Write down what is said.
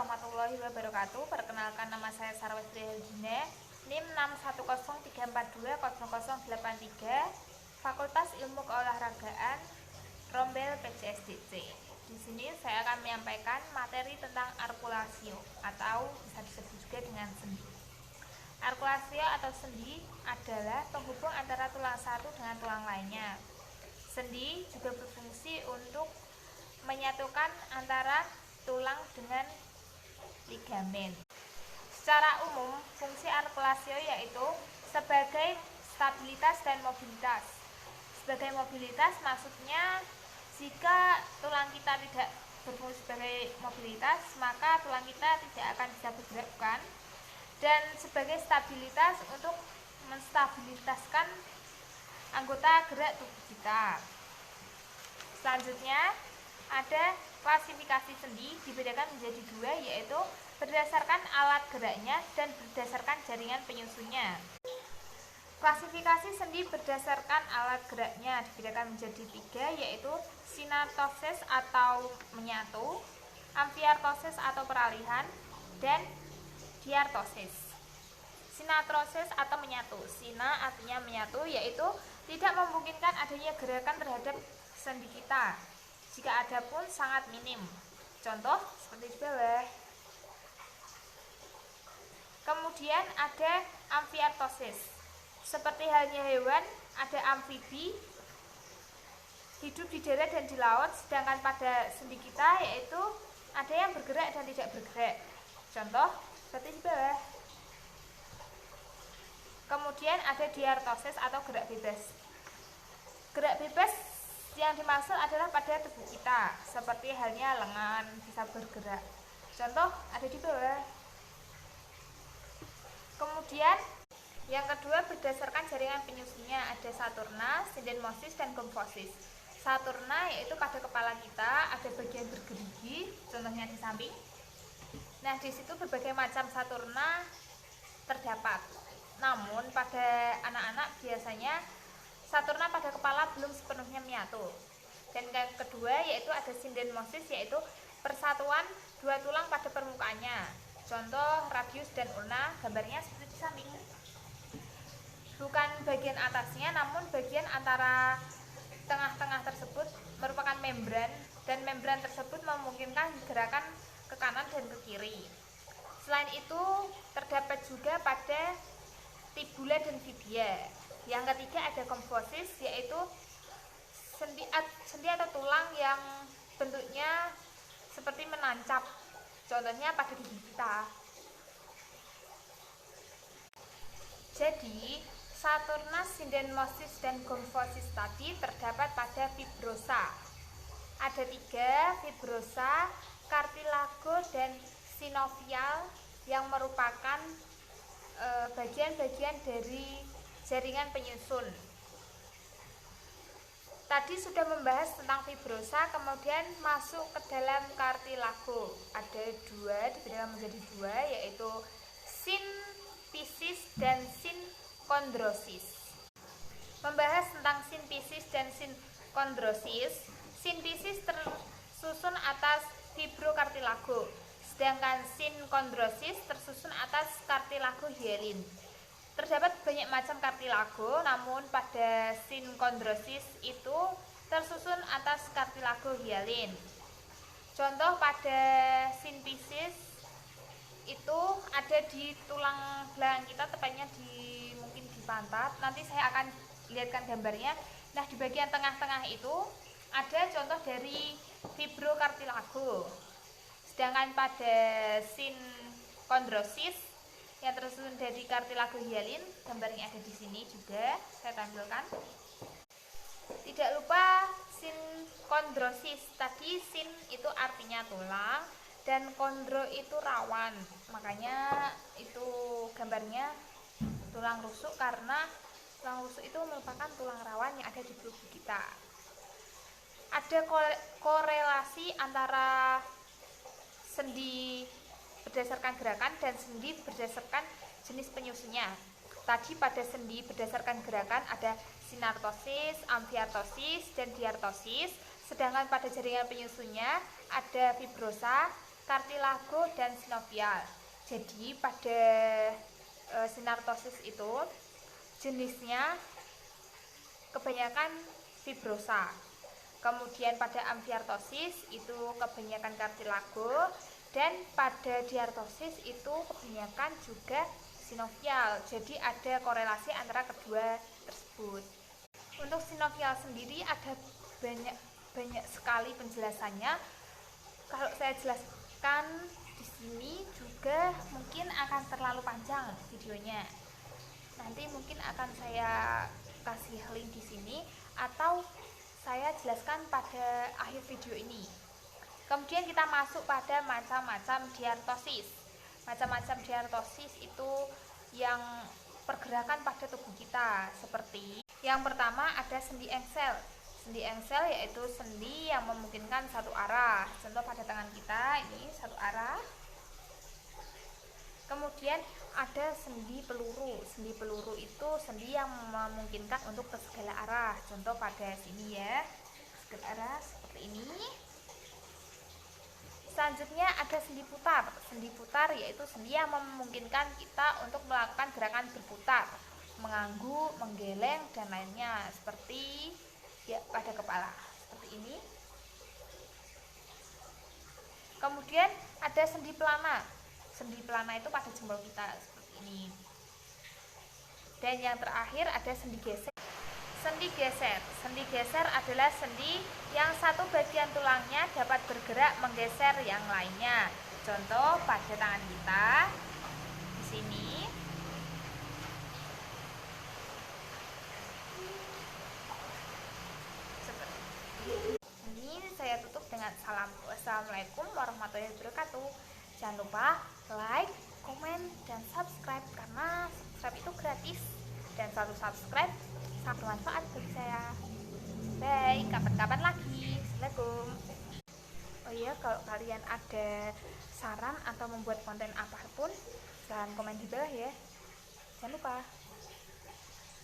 warahmatullahi wabarakatuh. Perkenalkan, nama saya Sarwestri Heljine, NIM 6103420083, Fakultas Ilmu Keolahragaan, Rombel PJSDC. Di sini saya akan menyampaikan materi tentang arkulasio atau bisa disebut juga dengan sendi. Arkulasio atau sendi adalah penghubung antara tulang satu dengan tulang lainnya. Sendi juga berfungsi untuk menyatukan antara tulang dengan ligamen. Secara umum, fungsi arkulasio yaitu sebagai stabilitas dan mobilitas. Sebagai mobilitas maksudnya jika tulang kita tidak berfungsi sebagai mobilitas, maka tulang kita tidak akan bisa bergerak. Dan sebagai stabilitas untuk menstabilitaskan anggota gerak tubuh kita. Selanjutnya ada klasifikasi sendi, dibedakan menjadi dua, yaitu berdasarkan alat geraknya dan berdasarkan jaringan penyusunnya. Klasifikasi sendi berdasarkan alat geraknya dibedakan menjadi tiga, yaitu sinatosis atau menyatu, amfiartosis atau peralihan, dan diartosis. Sinatosis atau menyatu, sina artinya menyatu, yaitu tidak memungkinkan adanya gerakan terhadap sendi kita. Jika ada pun sangat minim. Contoh seperti di bawah. Kemudian ada amfiartosis. Seperti halnya hewan, ada amfibi, hidup di darat dan di laut, sedangkan pada sendi kita yaitu ada yang bergerak dan tidak bergerak. Contoh seperti di bawah. Kemudian ada diartosis atau gerak bebas. Gerak bebas yang dimaksud adalah pada tubuh kita, seperti halnya lengan bisa bergerak. Contoh ada di bawah. Kemudian yang kedua berdasarkan jaringan penyusunnya, ada saturna, syndesmosis, dan gomfosis. Saturna yaitu pada kepala kita ada bagian bergerigi, contohnya di samping. Nah, di situ berbagai macam saturna terdapat. Namun pada anak-anak biasanya saturna pada kepala belum sepenuhnya menyatu. Dan yang kedua yaitu ada syndesmosis, yaitu persatuan dua tulang pada permukaannya. Contoh radius dan ulna, gambarnya seperti di samping. Bukan bagian atasnya, namun bagian antara tengah-tengah tersebut merupakan membran, dan membran tersebut memungkinkan gerakan ke kanan dan ke kiri. Selain itu terdapat juga pada tibula dan fibia. Yang ketiga ada gomfosis, yaitu sendi atau tulang yang bentuknya seperti menancap, contohnya pada gigi kita. Jadi saturna, syndesmosis, dan gomfosis tadi terdapat pada fibrosa. Ada tiga, fibrosa, cartilago, dan sinovial, yang merupakan bagian-bagian dari jaringan penyusun. Tadi sudah membahas tentang fibrosa, kemudian masuk ke dalam cartilago. Ada dua, dibedakan menjadi dua, yaitu sinfisis dan sinkondrosis. Membahas tentang sinfisis dan sinkondrosis, sinfisis tersusun atas fibrocartilago, sedangkan sinkondrosis tersusun atas cartilago hyalin. Terdapat banyak macam cartilago, namun pada sinkondrosis itu tersusun atas cartilago hyalin. Contoh pada sinfisis itu ada di tulang belakang kita, tepatnya mungkin di pantat. Nanti saya akan lihatkan gambarnya. Nah, di bagian tengah-tengah itu ada contoh dari fibrocartilago. Sedangkan pada sinkondrosis yang tersusun dari cartilago hyalin, gambarnya ada di sini juga saya tampilkan. Tidak lupa sinkondrosis. Tadi sin itu artinya tulang dan kondro itu rawan, makanya itu gambarnya tulang rusuk, karena tulang rusuk itu merupakan tulang rawan yang ada di tubuh kita. Ada korelasi antara sendi berdasarkan gerakan dan sendi berdasarkan jenis penyusunnya. Tadi pada sendi berdasarkan gerakan ada sinartosis, amfiartosis, dan diartosis. Sedangkan pada jaringan penyusunnya ada fibrosa, kartilago, dan sinovial. Jadi pada sinartosis itu jenisnya kebanyakan fibrosa. Kemudian pada amfiartosis itu kebanyakan kartilago, dan pada diartosis itu kebanyakan juga sinovial. Jadi ada korelasi antara kedua tersebut. Untuk sinovial sendiri ada banyak sekali penjelasannya. Kalau saya jelaskan di sini juga mungkin akan terlalu panjang videonya. Nanti mungkin akan saya kasih link di sini atau saya jelaskan pada akhir video ini. Kemudian kita masuk pada macam-macam diartosis. Macam-macam diartosis itu yang pergerakan pada tubuh kita, seperti yang pertama ada sendi engsel. Sendi engsel yaitu sendi yang memungkinkan satu arah. Contoh pada tangan kita ini satu arah. Kemudian ada sendi peluru. Sendi peluru itu sendi yang memungkinkan untuk ke segala arah. Contoh pada sini ya, segala arah seperti ini. Selanjutnya ada sendi putar. Sendi putar yaitu sendi yang memungkinkan kita untuk melakukan gerakan berputar, mengangguk, menggeleng, dan lainnya, seperti ya pada kepala seperti ini. Kemudian ada sendi pelana. Sendi pelana itu pada jempol kita seperti ini. Dan yang terakhir ada sendi geser. Sendi geser. Sendi geser adalah sendi yang satu bagian tulangnya dapat bergerak menggeser yang lainnya. Contoh pada tangan kita di sini. Seperti ini. Saya tutup dengan salam. Wassalamualaikum warahmatullahi wabarakatuh. Jangan lupa like, komen, dan subscribe karena subscribe itu gratis dan satu subscribe sangat bermanfaat bagi saya. Bye, kapan-kapan lagi. Assalamualaikum. Oh iya, kalau kalian ada saran atau membuat konten apapun, silahkan komen di bawah ya. Jangan lupa.